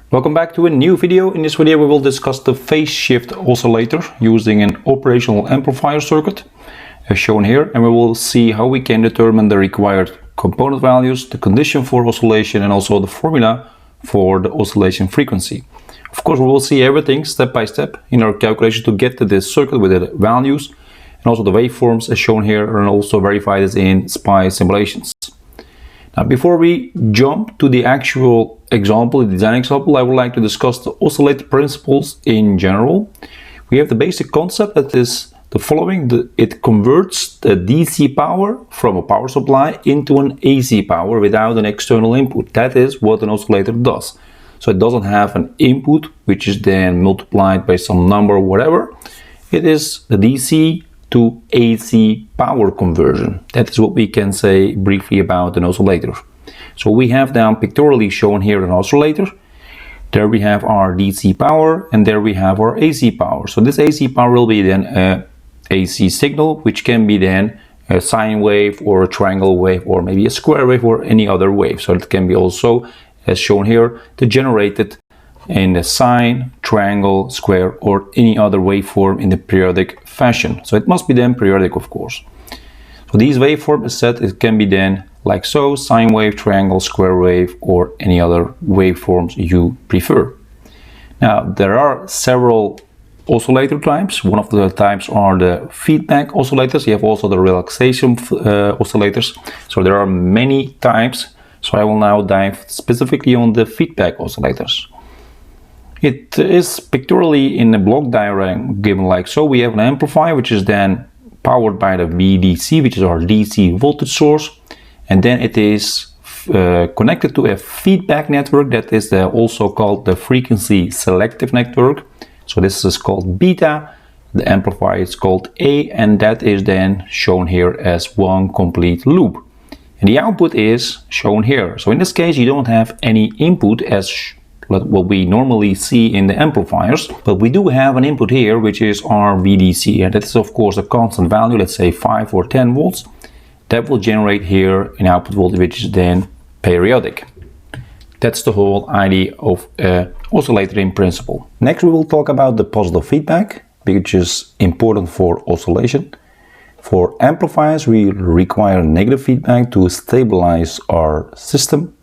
Welcome back to a new video. In this video we will discuss the phase shift oscillator using an operational amplifier circuit as shown here, and we will see how we can determine the required component values, the condition for oscillation, and also the formula for the oscillation frequency. Of course, we will see everything step by step in our calculation to get to this circuit with the values and also the waveforms as shown here, and also verify this in SPI simulations. Now, before we jump to the actual example, the design example, I would like to discuss the oscillator principles in general. We have the basic concept that is the following. It converts the DC power from a power supply into an AC power without an external input. That is what an oscillator does. So it doesn't have an input which is then multiplied by some number or whatever. It is the DC to AC power conversion. That is what we can say briefly about an oscillator. So we have down pictorially shown here an oscillator. There we have our DC power, and there we have our AC power. So this AC power will be then a AC signal, which can be then a sine wave or a triangle wave or maybe a square wave or any other wave. So it can be also, as shown here, generated in the sine, triangle, square, or any other waveform in the periodic fashion. So it must be then periodic, of course. So these waveforms set, it can be then like so: sine wave, triangle, square wave, or any other waveforms you prefer. Now, there are several oscillator types. One of the types are the feedback oscillators. You have also the relaxation oscillators. So there are many types. So I will now dive specifically on the feedback oscillators. It is pictorially in the block diagram given like so. We have an amplifier which is then powered by the VDC, which is our DC voltage source, and then it is connected to a feedback network that is also called the frequency selective network. So this is called beta, the amplifier is called A, and that is then shown here as one complete loop. And the output is shown here. So in this case you don't have any input as what we normally see in the amplifiers, but we do have an input here which is our VDC, and that is of course a constant value, let's say 5 or 10 volts. That will generate here an output voltage which is then periodic. That's the whole idea of oscillator in principle. Next we will talk about the positive feedback, which is important for oscillation. For amplifiers we require negative feedback to stabilize our system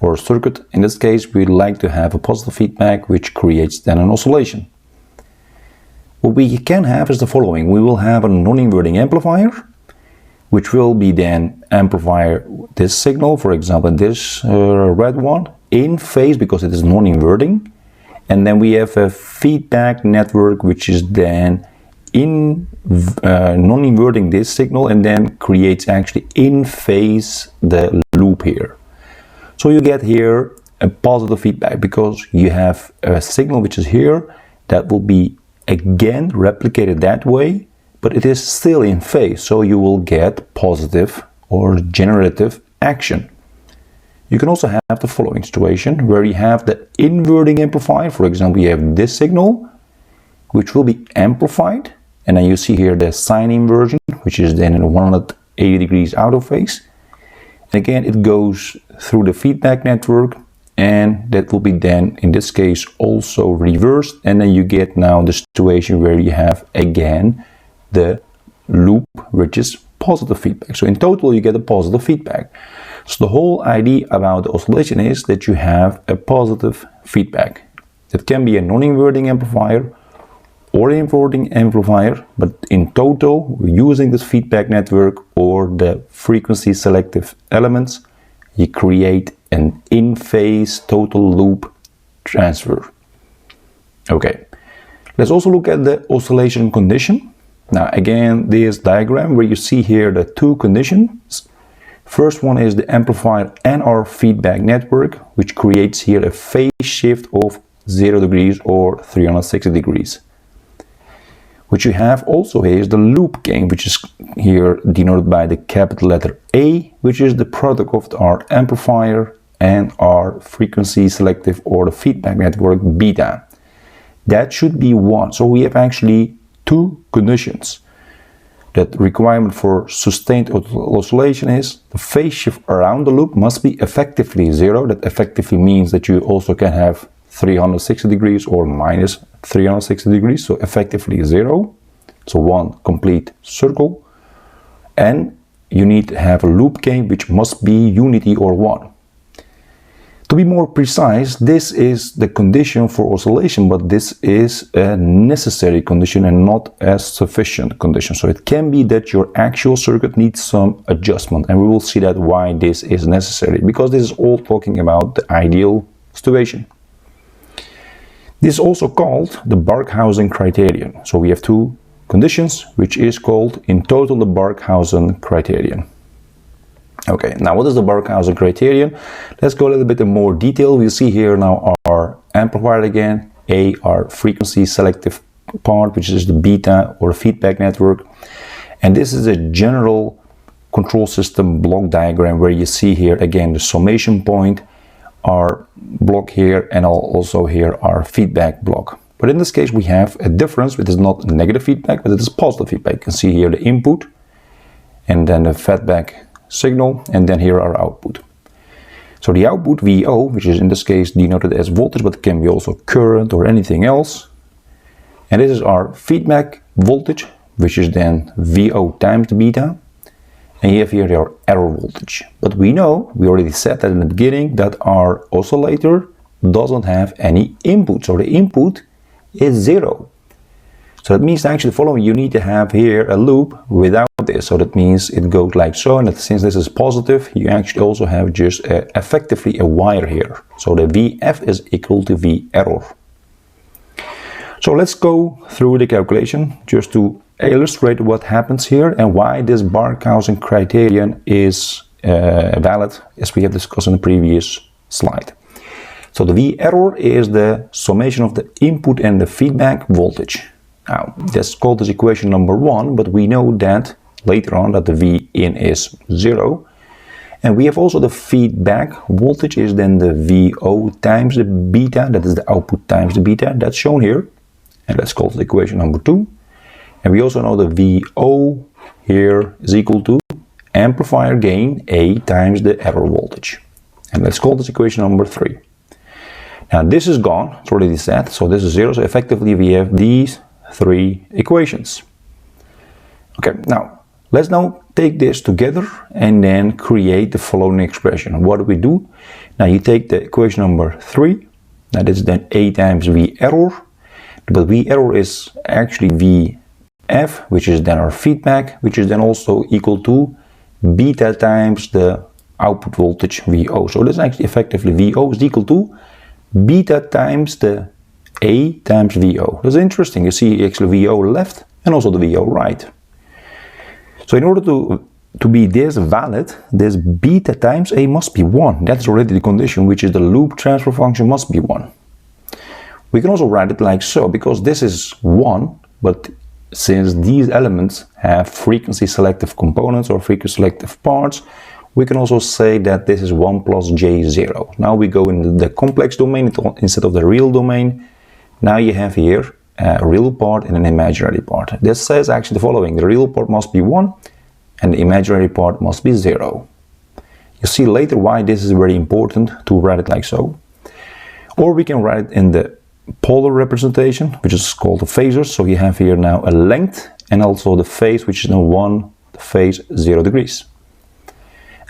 or circuit. In this case we like to have a positive feedback which creates then an oscillation. What we can have is the following. We will have a non-inverting amplifier which will be then amplify this signal, for example this red one, in phase because it is non-inverting, and then we have a feedback network which is then in non-inverting this signal and then creates actually in phase the loop here. So you get here a positive feedback because you have a signal which is here that will be again replicated that way, but it is still in phase, so you will get positive or generative action. You can also have the following situation where you have the inverting amplifier. For example, you have this signal which will be amplified, and then you see here the sine inversion which is then in 180 degrees out of phase. And again it goes through the feedback network, and that will be then in this case also reversed, and then you get now the situation where you have again the loop which is positive feedback. So in total you get a positive feedback. So the whole idea about the oscillation is that you have a positive feedback. That can be a non-inverting amplifier or an inverting amplifier, but in total, using this feedback network or the frequency selective elements, you create an in-phase total loop transfer. Okay, let's also look at the oscillation condition. Now again, this diagram where you see here the two conditions. First one is the amplifier and our feedback network, which creates here a phase shift of 0 degrees or 360 degrees. What you have also here is the loop gain, which is here denoted by the capital letter A, which is the product of our amplifier and our frequency selective or the feedback network beta. That should be 1. So we have actually two conditions. That requirement for sustained oscillation is the phase shift around the loop must be effectively 0. That effectively means that you also can have 360 degrees or minus 360 degrees, so effectively 0. So one complete circle. And you need to have a loop gain which must be unity or 1. To be more precise, this is the condition for oscillation, but this is a necessary condition and not a sufficient condition. So it can be that your actual circuit needs some adjustment, and we will see that why this is necessary, because this is all talking about the ideal situation. This is also called the Barkhausen Criterion. So we have two conditions, which is called in total the Barkhausen Criterion. Okay, now what is the Barkhausen Criterion? Let's go a little bit in more detail. We see here now our amplifier again, our frequency selective part, which is the beta or feedback network. And this is a general control system block diagram where you see here again the summation point, our block here, and also here our feedback block. But in this case we have a difference, which is not negative feedback, but it is positive feedback. You can see here the input and then the feedback signal, and then here our output. So the output VO, which is in this case denoted as voltage, but it can be also current or anything else. And this is our feedback voltage, which is then VO times the beta. And you have here our error voltage. But we know, we already said that in the beginning, that our oscillator doesn't have any input. So the input is 0. So that means actually the following, you need to have here a loop without this. So that means it goes like so, and that since this is positive, you actually also have just effectively a wire here. So the VF is equal to V error. So let's go through the calculation just to illustrate what happens here and why this Barkhausen criterion is valid, as we have discussed in the previous slide. So the V error is the summation of the input and the feedback voltage. Now, that's called this equation number 1, but we know that later on that the V in is 0. And we have also the feedback voltage is then the VO times the beta, that is the output times the beta, that's shown here. And that's called the equation number 2. And we also know the VO here is equal to amplifier gain A times the error voltage. And let's call this equation number 3. Now this is gone, it's already set, so this is 0, so effectively we have these 3 equations. Okay, now let's now take this together and then create the following expression. What do we do? Now you take the equation number 3, now this is then A times V error, but V error is actually VF, which is then our feedback, which is then also equal to beta times the output voltage VO. So this is actually effectively VO is equal to beta times the A times VO. That's interesting. You see actually VO left and also the VO right. So in order to be this valid, this beta times A must be 1. That's already the condition, which is the loop transfer function must be 1. We can also write it like so, because this is 1, but since these elements have frequency selective components or frequency selective parts, we can also say that this is 1 plus J0. Now we go in the complex domain instead of the real domain. Now you have here a real part and an imaginary part. This says actually the following: the real part must be 1 and the imaginary part must be 0. You see later why this is very important to write it like so. Or we can write it in the polar representation, which is called the phasors. So you have here now a length and also the phase, which is in the phase 0 degrees.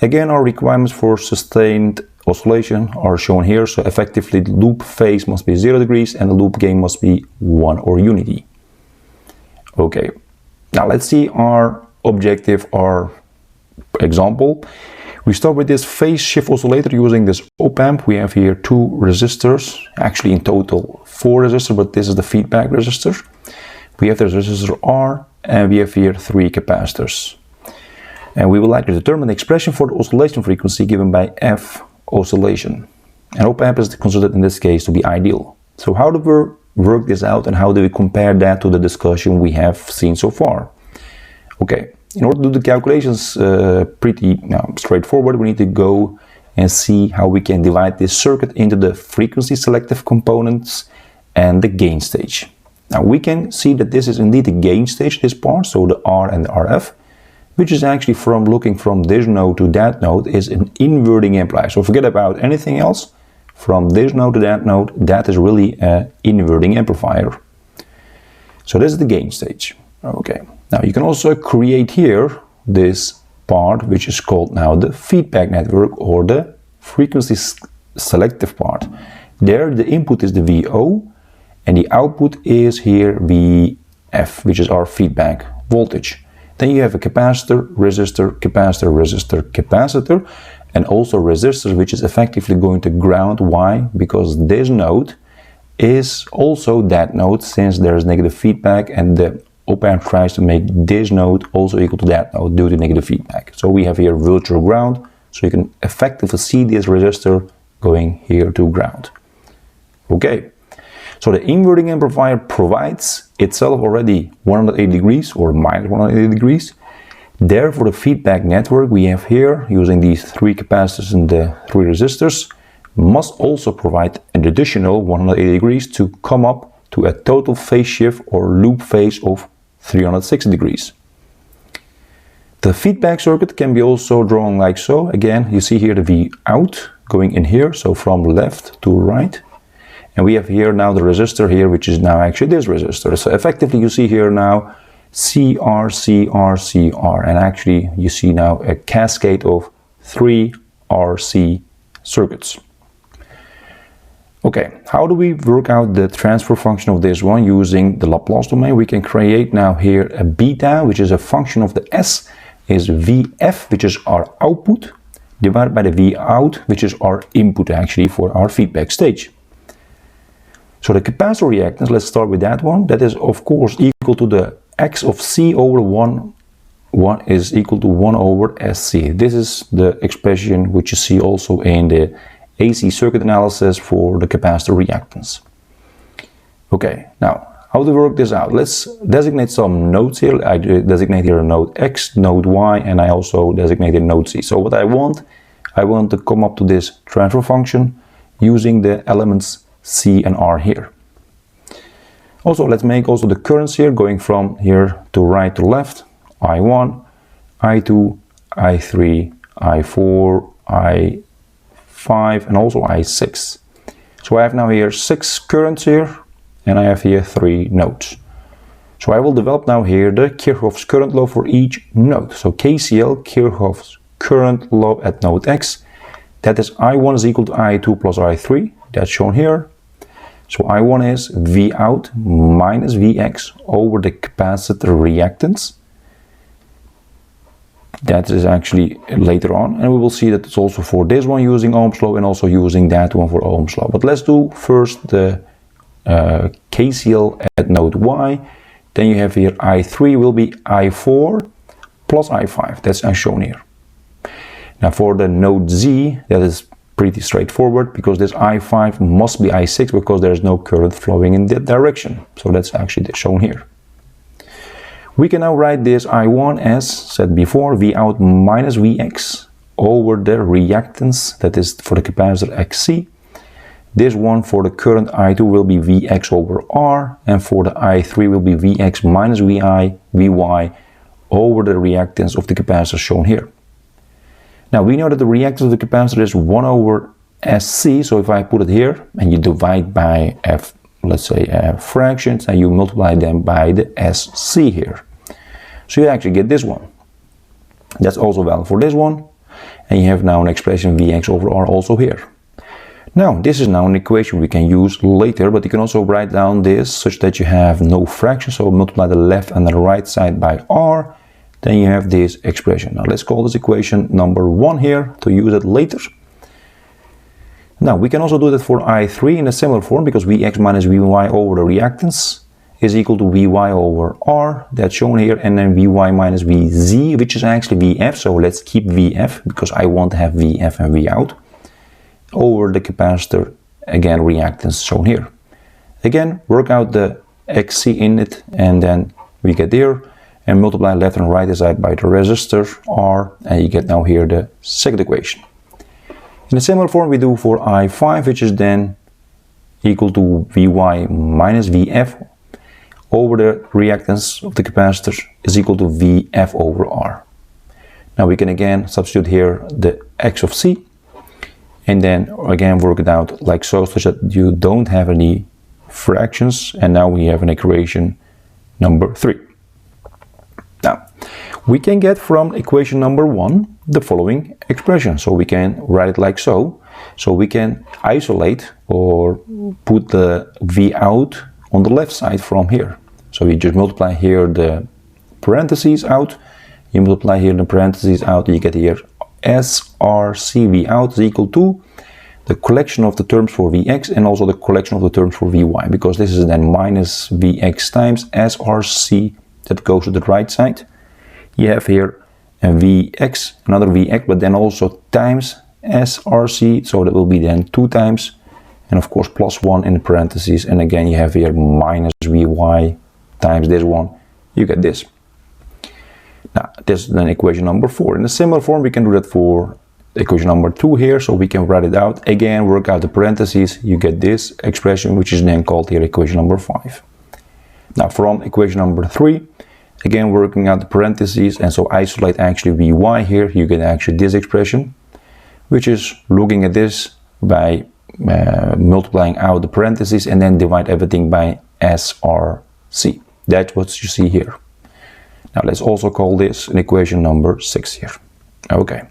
Again, our requirements for sustained oscillation are shown here. So effectively the loop phase must be 0 degrees and the loop gain must be 1 or unity. Okay, now let's see our objective, our example. We start with this phase shift oscillator using this op-amp. We have here 2 resistors, actually in total 4 resistors, but this is the feedback resistor. We have the resistor R and we have here 3 capacitors. And we would like to determine the expression for the oscillation frequency given by F oscillation. And op-amp is considered in this case to be ideal. So how do we work this out and how do we compare that to the discussion we have seen so far? Okay, in order to do the calculations pretty straightforward, we need to go and see how we can divide this circuit into the frequency selective components and the gain stage. Now we can see that this is indeed the gain stage, this part, so the R and the RF, which is actually from looking from this node to that node is an inverting amplifier. So forget about anything else. from this node to that node, that is really an inverting amplifier. So this is the gain stage. Okay, now you can also create here this part which is called now the feedback network or the frequency selective part. There the input is the VO and the output is here VF, which is our feedback voltage. Then you have a capacitor, resistor, capacitor, resistor, capacitor, and also resistors, which is effectively going to ground. Why? Because this node is also that node, since there is negative feedback, and the op-amp tries to make this node also equal to that node due to negative feedback. So we have here virtual ground, so you can effectively see this resistor going here to ground. Okay, so the inverting amplifier provides itself already 180 degrees or minus 180 degrees. Therefore, the feedback network we have here, using these 3 capacitors and the 3 resistors, must also provide an additional 180 degrees to come up to a total phase shift or loop phase of 360 degrees. The feedback circuit can be also drawn like so. Again, you see here the V out going in here, so from left to right. And we have here now the resistor here, which is now actually this resistor. So effectively you see here now CR, CR, CR, and actually you see now a cascade of 3 RC circuits. Okay, how do we work out the transfer function of this one using the Laplace domain? We can create now here a beta, which is a function of the S, is VF, which is our output, divided by the V out, which is our input actually for our feedback stage. So the capacitor reactance, let's start with that one. That is of course equal to the X of C over 1 is equal to 1 over SC. This is the expression which you see also in the AC circuit analysis for the capacitor reactance. Okay, now how to work this out? Let's designate some nodes here. I designate here a node X, node Y, and I also designated node C. So what I want to come up to this transfer function using the elements C and R here. Also, let's make also the currents here going from here to right to left. I1, I2, I3, I4, I5, and also I6. So I have now here 6 currents here, and I have here 3 nodes. So I will develop now here the Kirchhoff's current law for each node. So KCL, Kirchhoff's current law at node X, that is I1 is equal to I2 plus I3, that's shown here. So I1 is V out minus Vx over the capacitor reactance. That is actually later on, and we will see that it's also for this one using Ohm's law and also using that one for Ohm's law. But let's do first the KCL at node Y. Then you have here I3 will be I4 plus I5, that's as shown here. Now for the node Z, that is pretty straightforward, because this I5 must be I6 because there is no current flowing in that direction. So that's actually shown here. We can now write this I1 as said before, V out minus Vx over the reactance, that is for the capacitor XC. This one for the current I2 will be Vx over R, and for the I3 will be Vx minus Vy over the reactance of the capacitor shown here. Now we know that the reactance of the capacitor is 1 over SC, so if I put it here and you divide by let's say fractions, and you multiply them by the SC here. So you actually get this one. That's also valid for this one, and you have now an expression Vx over R also here. Now this is now an equation we can use later, but you can also write down this such that you have no fraction, so multiply the left and the right side by R. Then you have this expression. Now let's call this equation number 1 here to use it later. Now we can also do that for I3 in a similar form, because Vx minus Vy over the reactance is equal to Vy over R, that's shown here, and then Vy minus Vz, which is actually Vf, so let's keep Vf because I want to have Vf and V out, over the capacitor, again reactance shown here. Again, work out the Xc in it, and then we get there, and multiply left and right side by the resistor R, and you get now here the second equation. In a similar form we do for I5, which is then equal to Vy minus Vf over the reactance of the capacitor is equal to Vf over R. Now we can again substitute here the X of C, and then again work it out like so, such that you don't have any fractions. And now we have an equation number 3. Now we can get from equation number 1 the following expression. So we can write it like so. So we can isolate or put the V out on the left side from here. So you just multiply here the parentheses out, you multiply here the parentheses out, you get here SRC V out is equal to the collection of the terms for Vx and also the collection of the terms for Vy, because this is then minus Vx times SRC that goes to the right side. You have here a Vx, another Vx, but then also times SRC, so that will be then 2 times, and of course plus 1 in the parentheses, and again you have here minus Vy times this one, you get this. Now this is then equation number 4. In a similar form we can do that for equation number 2 here, so we can write it out, again work out the parentheses, you get this expression, which is then called here equation number 5. Now from equation number 3, again working out the parentheses, and so isolate actually Vy here, you get actually this expression, which is looking at this by multiplying out the parentheses and then divide everything by SRC. That's what you see here. Now let's also call this an equation number 6 here. Okay,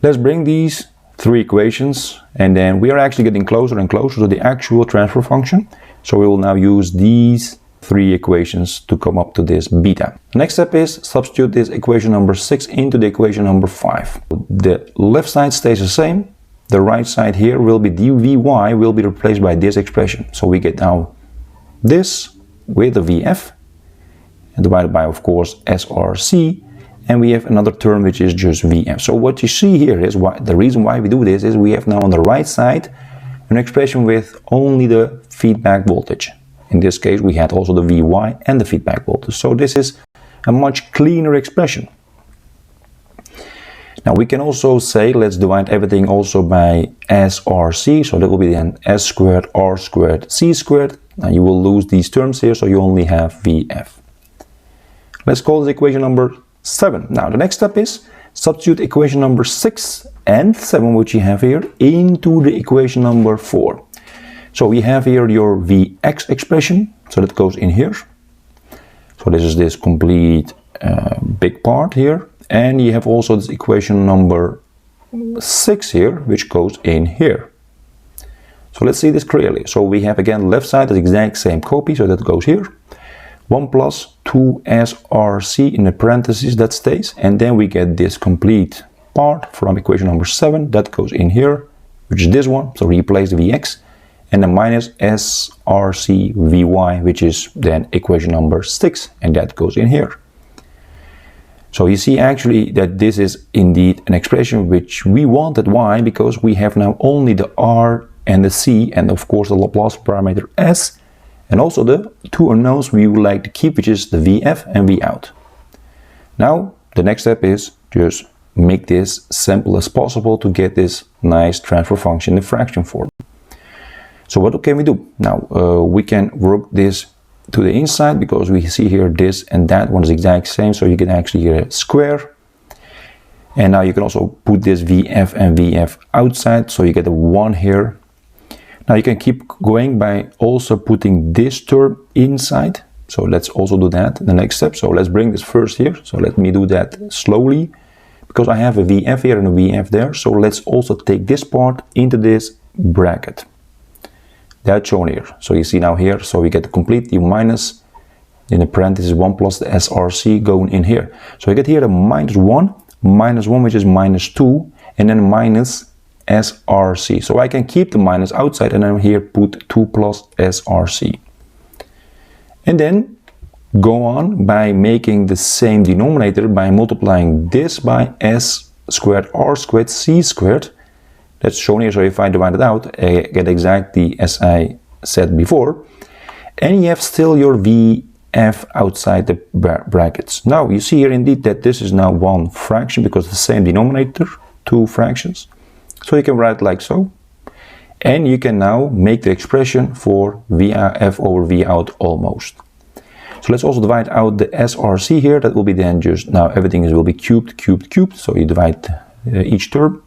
let's bring these 3 equations, and then we are actually getting closer and closer to the actual transfer function. So we will now use these 3 equations to come up to this beta. The next step is substitute this equation number 6 into the equation number 5. The left side stays the same. The right side here will be dVy will be replaced by this expression. So we get now this with the Vf and divided by, of course, SRC, and we have another term which is just Vf. So what you see here is the reason why we do this is we have now on the right side an expression with only the feedback voltage. In this case we had also the Vy and the feedback voltage. So this is a much cleaner expression. Now we can also say let's divide everything also by SRC, so that will be then S squared R squared C squared. Now you will lose these terms here, so you only have Vf. Let's call this equation number 7. Now the next step is substitute equation number 6 and 7, which you have here, into the equation number 4. So we have here your Vx expression, so that goes in here. So this is this complete big part here, and you have also this equation number 6 here, which goes in here. So let's see this clearly. So we have again left side the exact same copy, so that goes here. 1 plus 2 SRC in the parentheses, that stays, and then we get this complete part from equation number 7 that goes in here, which is this one, so replace the Vx, and then minus SRC Vy, which is then equation number 6, and that goes in here. So you see actually that this is indeed an expression which we wanted. Why? Because we have now only the R and the C, and of course the Laplace parameter S, and also the 2 unknowns we would like to keep, which is the Vf and Vout. Now the next step is just make this simple as possible to get this nice transfer function in fraction form. So what can we do? Now we can work this to the inside, because we see here this and that one is exact same, so you can actually get a square. And now you can also put this Vf and Vf outside, so you get a 1 here. Now you can keep going by also putting this term inside. So let's also do that in the next step. So let's bring this first here. So let me do that slowly, because I have a Vf here and a Vf there. So let's also take this part into this bracket. That's shown here. So you see now here, so we get the complete minus in the parentheses 1 plus the SRC going in here. So I get here a minus 1, which is minus 2, and then minus SRC. So I can keep the minus outside and then here put 2 plus SRC. And then go on by making the same denominator by multiplying this by S squared R squared C squared. That's shown here, so if I divide it out, I get exactly as I said before. And you have still your Vf outside the brackets. Now you see here indeed that this is now one fraction, because the same denominator, 2 fractions. So you can write it like so. And you can now make the expression for Vf over Vout almost. So let's also divide out the SRC here. That will be then just, now everything will be cubed. So you divide each term.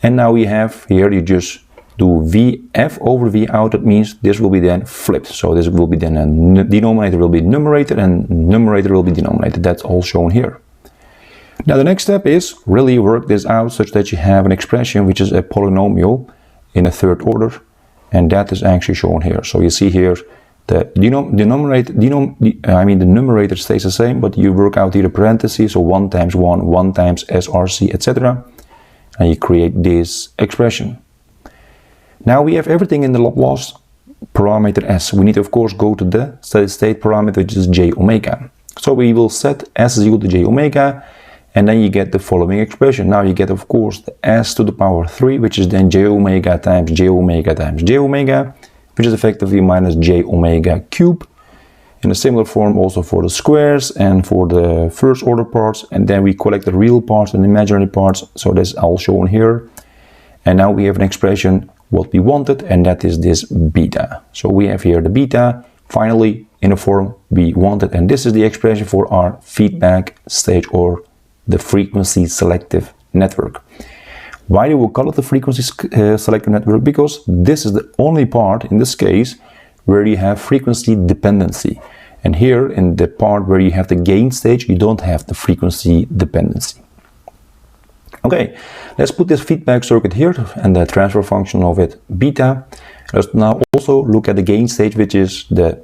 And now we have here, you just do VF over V out. That means this will be then flipped. So this will be then a denominator will be numerator and numerator will be denominator. That's all shown here. Now the next step is really work this out such that you have an expression which is a polynomial in a third order, and that is actually shown here. So you see here the numerator stays the same, but you work out here the parentheses, so 1 times 1, 1 times SRC, etc. And you create this expression. Now we have everything in the Laplace parameter S. We need to, of course, go to the steady state parameter, which is j omega. So we will set S is equal to j omega, and then you get the following expression. Now you get, of course, the S to the power 3, which is then j omega times j omega times j omega, which is effectively minus j omega cube. In a similar form also for the squares and for the first order parts, and then we collect the real parts and imaginary parts. So that's all shown here. And now we have an expression what we wanted, and that is this beta. So we have here the beta finally in a form we wanted, and this is the expression for our feedback stage or the frequency selective network. Why do we call it the frequency selective network? Because this is the only part in this case where you have frequency dependency, and here in the part where you have the gain stage you don't have the frequency dependency. Okay, let's put this feedback circuit here and the transfer function of it beta. Let's now also look at the gain stage, which is the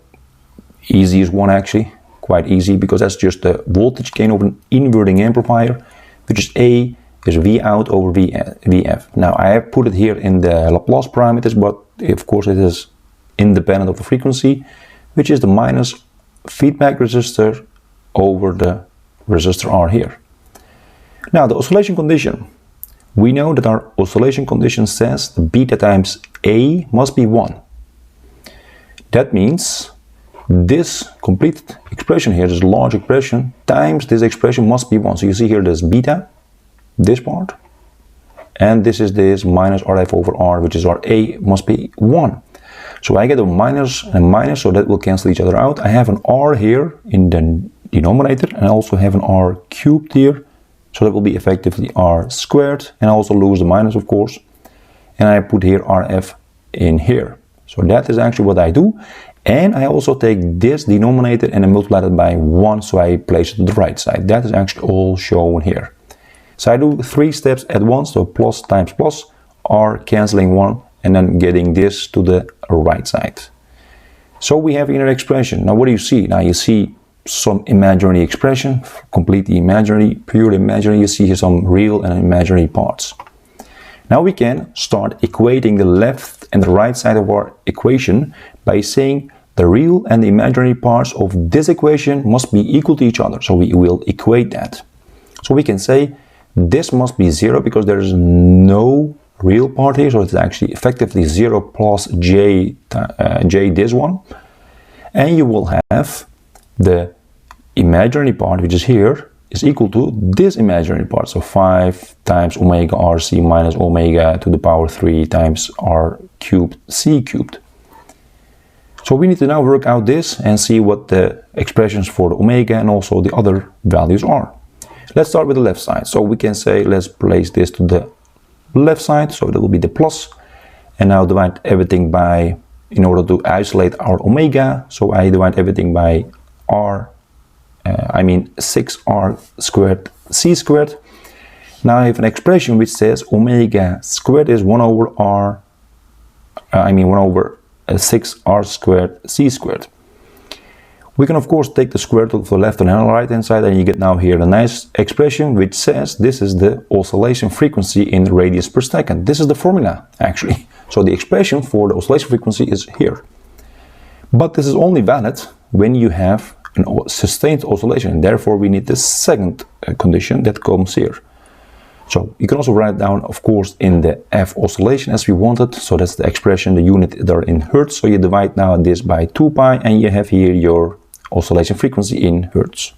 easiest one, actually quite easy, because that's just the voltage gain of an inverting amplifier, which is A is V out over VF. Now I have put it here in the Laplace parameters, but of course it is independent of the frequency, which is the minus feedback resistor over the resistor R here. Now the oscillation condition. We know that our oscillation condition says the beta times A must be 1. That means this complete expression here, this large expression, times this expression must be 1. So you see here this beta, this part, and this is this minus RF over R, which is our A must be 1. So I get a minus and minus, so that will cancel each other out. I have an R here in the denominator, and I also have an R cubed here. So that will be effectively R squared, and I also lose the minus, of course, and I put here RF in here. So that is actually what I do, and I also take this denominator and I multiply it by 1, so I place it to the right side. That is actually all shown here. So I do 3 steps at once, so plus times plus, R cancelling 1, and then getting this to the right side. So we have here an expression. Now what do you see? Now you see some imaginary expression, completely imaginary, purely imaginary. You see here some real and imaginary parts. Now we can start equating the left and the right side of our equation by saying the real and the imaginary parts of this equation must be equal to each other. So we will equate that. So we can say this must be 0 because there is no real part here, so it's actually effectively 0 plus j this one, and you will have the imaginary part, which is here, is equal to this imaginary part, so 5 times omega RC minus omega to the power 3 times R cubed C cubed. So we need to now work out this and see what the expressions for the omega and also the other values are. Let's start with the left side. So we can say let's place this to the left side, so that will be the plus, and now divide everything by, in order to isolate our omega, so I divide everything by R, 6R squared C squared. Now I have an expression which says omega squared is 1 over 6R squared C squared. We can of course take the square root of the left and right hand side, and you get now here a nice expression which says this is the oscillation frequency in radians per second. This is the formula actually. So the expression for the oscillation frequency is here. But this is only valid when you have a sustained oscillation, and therefore we need the second condition that comes here. So you can also write it down, of course, in the F oscillation as we wanted. So that's the expression, the unit there in hertz. So you divide now this by 2 pi, and you have here your oscillation frequency in hertz.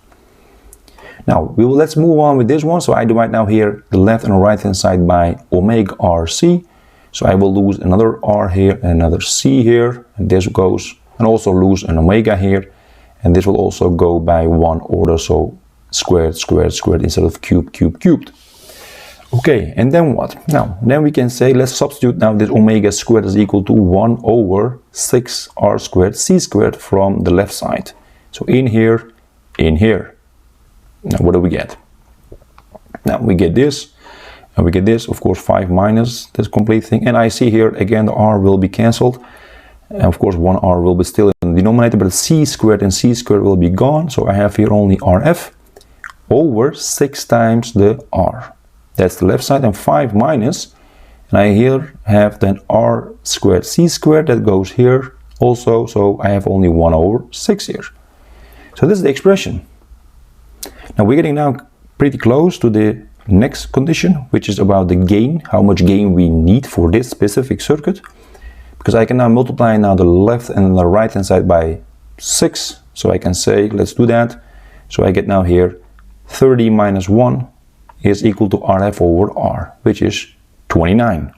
Now let's move on with this one. So I divide now here the left and right hand side by omega RC. So I will lose another R here and another C here, and this goes, and also lose an omega here, and this will also go by 1 order, so squared, squared, squared instead of cube, cube, cubed. Okay, and then what? Now, then we can say, let's substitute now this omega squared is equal to 1 over 6 r squared c squared from the left side. So in here, in here. Now what do we get? Now we get this, and we get this, of course 5 minus this complete thing. And I see here again the r will be cancelled. And of course 1r will be still in the denominator, but c squared and c squared will be gone. So I have here only rf over 6 times the r. That's the left side, and 5 minus, and I here have then r squared c squared that goes here also, so I have only 1 over 6 here. So this is the expression. Now we're getting now pretty close to the next condition, which is about the gain, how much gain we need for this specific circuit, because I can now multiply now the left and the right hand side by 6, so I can say, let's do that. So I get now here 30 minus 1 is equal to Rf over R, which is 29.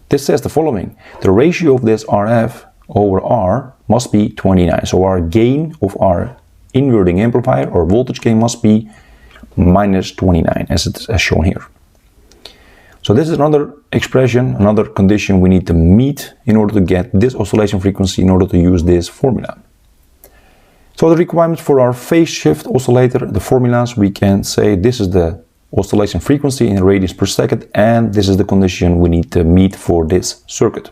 This says the following: the ratio of this Rf over R must be 29. So our gain of our inverting amplifier or voltage gain must be minus 29, as it is shown here. So this is another expression, another condition we need to meet in order to get this oscillation frequency, in order to use this formula. So the requirements for our phase shift oscillator, the formulas, we can say this is the oscillation frequency in radians per second, and this is the condition we need to meet for this circuit.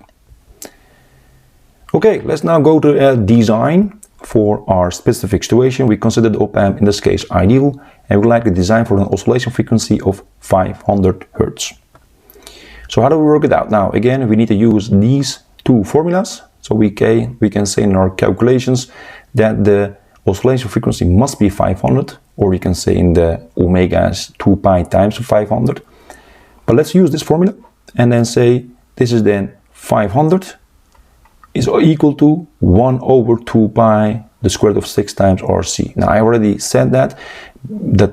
Okay, let's now go to a design for our specific situation. We consider the op-amp in this case ideal, and we like to design for an oscillation frequency of 500 Hertz. So how do we work it out? Now again, we need to use these two formulas. So we can say in our calculations that the oscillation frequency must be 500, or we can say in the omega is 2 pi times 500. But let's use this formula and then say this is then 500 is equal to 1 over 2 pi the square root of 6 times RC. Now I already said that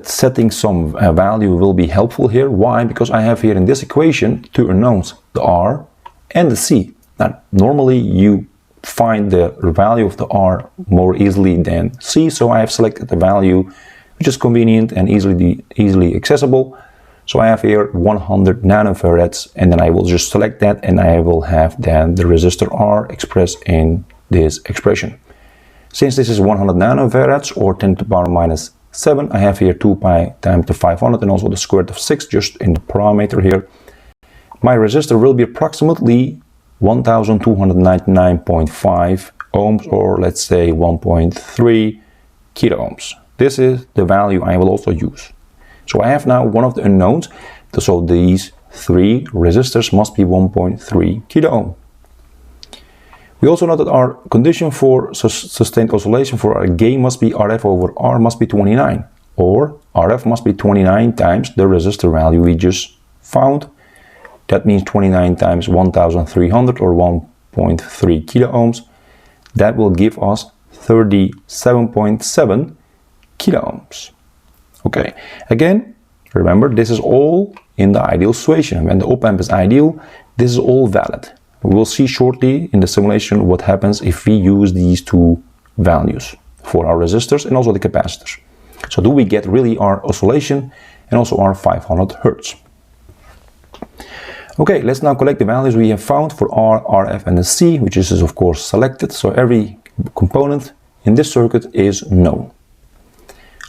setting some value will be helpful here. Why? Because I have here in this equation two unknowns, the R and the C. Now normally you find the value of the R more easily than C, so I have selected the value which is convenient and easily accessible. So I have here 100 nanofarads, and then I will just select that, and I will have then the resistor R expressed in this expression. Since this is 100 nanofarads or 10 to the power minus 7, I have here 2 pi times the 500 and also the square root of 6 just in the parameter here. My resistor will be approximately 1299.5 ohms, or let's say 1.3 kilo ohms. This is the value I will also use. So I have now one of the unknowns, so these three resistors must be 1.3 kilo ohm. We also know that our condition for sustained oscillation for our gain must be Rf over R must be 29, or Rf must be 29 times the resistor value we just found. That means 29 times 1300 or 1.3 kilo ohms. That will give us 37.7 kilo ohms. Okay, again, remember this is all in the ideal situation. When the op-amp is ideal, this is all valid. We will see shortly in the simulation what happens if we use these two values for our resistors and also the capacitors. So do we get really our oscillation and also our 500 Hertz? Okay, let's now collect the values we have found for R, Rf and the C, which is of course selected. So every component in this circuit is known.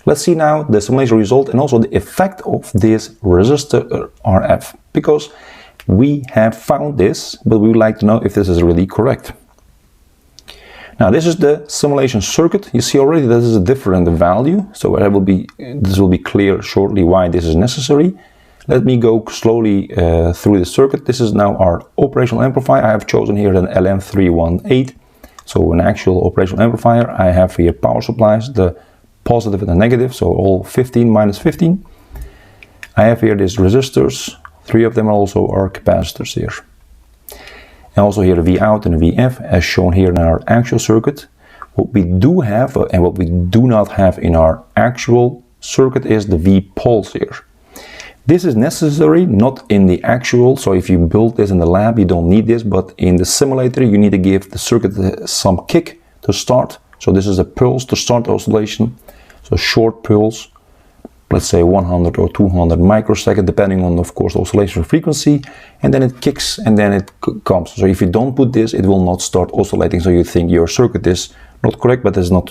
Let's see now the simulation result and also the effect of this resistor Rf, because we have found this, but we would like to know if this is really correct. Now this is the simulation circuit. You see already this is a different value, so this will be clear shortly why this is necessary. Let me go slowly through the circuit. This is now our operational amplifier. I have chosen here an LM318, so an actual operational amplifier. I have here power supplies, the positive and the negative, so all 15 minus 15. I have here these resistors, 3 of them are also our capacitors here. And also here the V out and the VF as shown here in our actual circuit. What we do have and what we do not have in our actual circuit is the V pulse here. This is necessary, not in the actual, so if you build this in the lab you don't need this, but in the simulator you need to give the circuit some kick to start. So this is a pulse to start the oscillation, so short pulse, let's say 100 or 200 microseconds, depending on, of course, the oscillation frequency, and then it kicks and then it comes. So if you don't put this, it will not start oscillating. So you think your circuit is not correct, but it's not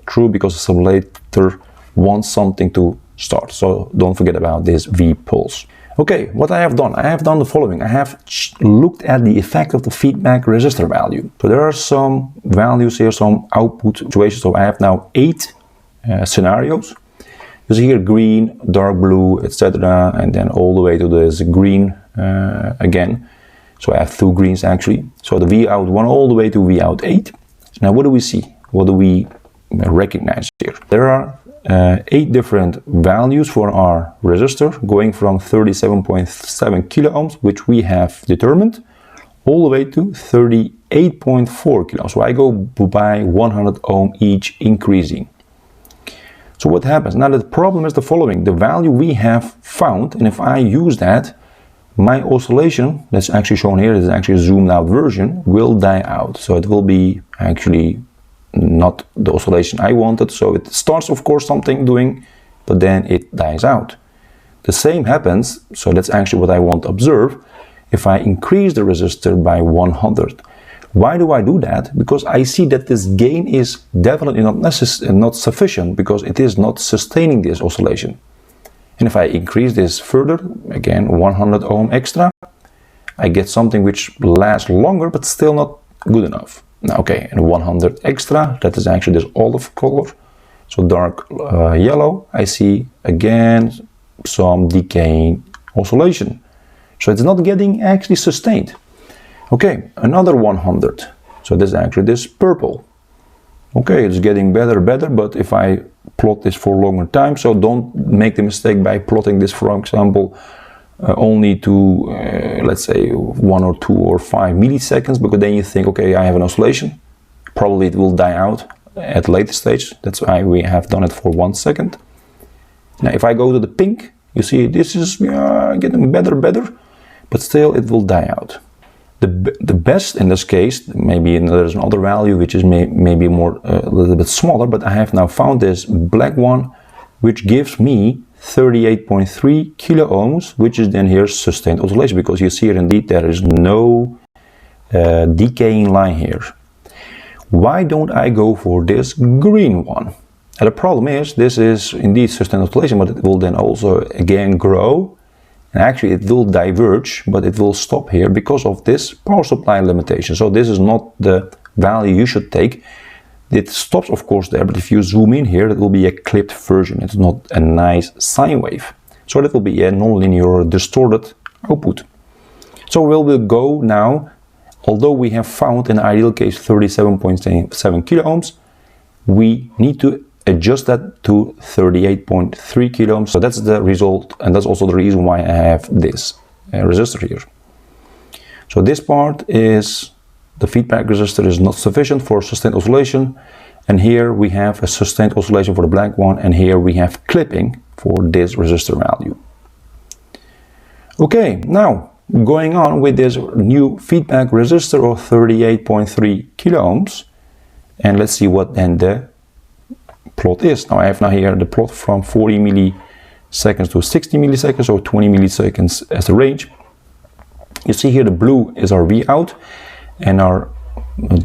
true, because the oscillator wants something to start. So don't forget about this V pulse. Okay, what I have done the following. I have looked at the effect of the feedback resistor value. So there are some values here, some output situations. So I have now 8 scenarios. You see here green, dark blue, etc., and then all the way to this green again. So I have 2 greens actually. So the V out 1 all the way to V out 8. Now what do we see? What do we recognize here? There are 8 different values for our resistor, going from 37.7 kilo ohms, which we have determined, all the way to 38.4 kilo ohms. So I go by 100 ohm each, increasing. So what happens? Now the problem is the following. The value we have found, and if I use that, my oscillation, that's actually shown here, is actually a zoomed out version, will die out. So it will be actually not the oscillation I wanted. So it starts, of course, something doing, but then it dies out. The same happens, so that's actually what I want to observe, if I increase the resistor by 100. Why do I do that? Because I see that this gain is definitely not sufficient, because it is not sustaining this oscillation. And if I increase this further, again 100 ohm extra, I get something which lasts longer but still not good enough. Now, okay, and 100 extra, that is actually this olive color, so dark yellow, I see again some decaying oscillation. So it's not getting actually sustained. Okay, another 100, so this is actually this purple. Okay, it's getting better, but if I plot this for longer time, so don't make the mistake by plotting this, for example, only to, let's say, 1 or 2 or 5 milliseconds, because then you think, okay, I have an oscillation. Probably it will die out at a later stage. That's why we have done it for 1 second. Now, if I go to the pink, you see this is getting better, but still it will die out. The best in this case, maybe there's another value which is maybe more a little bit smaller, but I have now found this black one, which gives me 38.3 kilo ohms, which is then here sustained oscillation, because you see here indeed there is no decaying line here. Why don't I go for this green one? And the problem is, this is indeed sustained oscillation, but it will then also again grow. And actually it will diverge, but it will stop here because of this power supply limitation. So this is not the value you should take. It stops, of course, there, but if you zoom in here, it will be a clipped version. It's not a nice sine wave. So that will be a nonlinear distorted output. So we'll go now, although we have found in the ideal case 37.7 kilo ohms, we need to adjust that to 38.3 kilo ohms. So that's the result, and that's also the reason why I have this resistor here. So this part is the feedback resistor is not sufficient for sustained oscillation, and here we have a sustained oscillation for the black one, and here we have clipping for this resistor value. Okay, now going on with this new feedback resistor of 38.3 kilo ohms, and let's see what then the plot is. Now I have here the plot from 40 milliseconds to 60 milliseconds, or 20 milliseconds as the range. You see here the blue is our V out, and our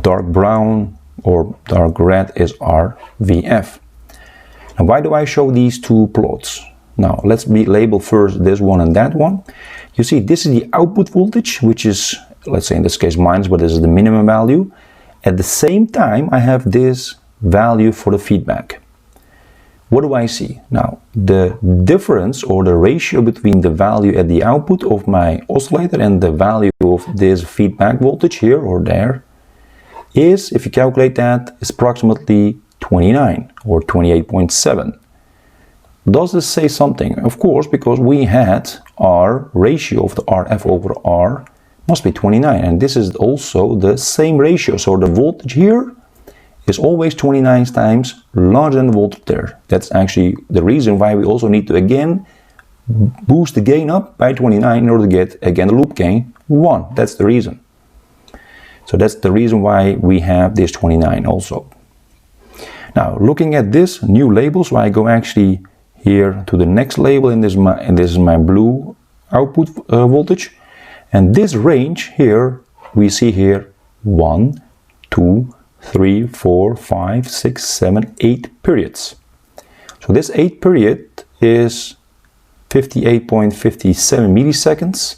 dark brown or dark red is our VF. Now why do I show these two plots? Now let's label first this one and that one. You see this is the output voltage, which is, let's say in this case minus, but this is the minimum value. At the same time I have this value for the feedback. What do I see? Now, the difference or the ratio between the value at the output of my oscillator and the value of this feedback voltage here or there is, if you calculate that, is approximately 29 or 28.7. Does this say something? Of course, because we had our ratio of the RF over R must be 29, and this is also the same ratio. So the voltage here is always 29 times larger than the voltage there. That's actually the reason why we also need to again boost the gain up by 29 in order to get again the loop gain 1. That's the reason. So that's the reason why we have this 29 also. Now looking at this new label, so I go actually here to the next label, and this is my blue output voltage. And this range here, we see here 1, 2, 3, 4, 5, 6, 7, 8 periods. So this 8 period is 58.57 milliseconds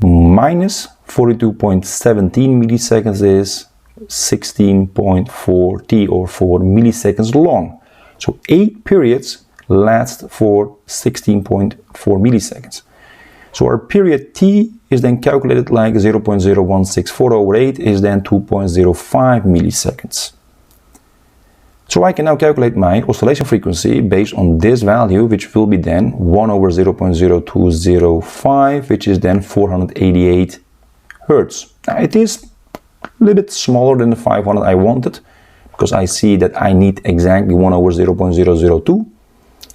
minus 42.17 milliseconds is 16.4 or 4 milliseconds long. So 8 periods last for 16.4 milliseconds. So our period t is then calculated like 0.0164 over 8 is then 2.05 milliseconds. So I can now calculate my oscillation frequency based on this value, which will be then 1 over 0.0205, which is then 488 Hertz. Now it is a little bit smaller than the 500 I wanted, because I see that I need exactly 1 over 0.002,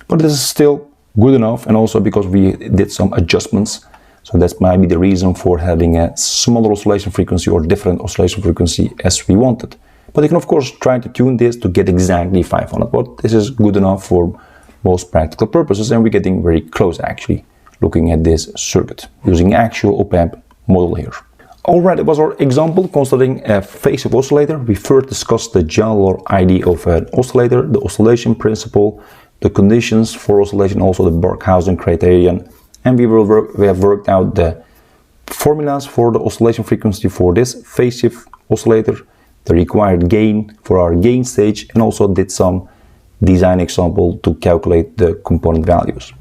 but this is still good enough, and also because we did some adjustments. So that might be the reason for having a smaller oscillation frequency or different oscillation frequency as we wanted. But you can of course try to tune this to get exactly 500, but this is good enough for most practical purposes, and we're getting very close actually looking at this circuit using actual op-amp model here. Alright, it was our example considering a phase shift oscillator. We first discussed the general idea of an oscillator, the oscillation principle, the conditions for oscillation, also the Barkhausen Criterion, and we have worked out the formulas for the oscillation frequency for this phase shift oscillator, the required gain for our gain stage, and also did some design example to calculate the component values.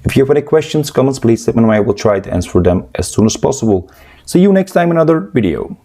If you have any questions, comments, please let me know. I will try to answer them as soon as possible. See you next time in another video.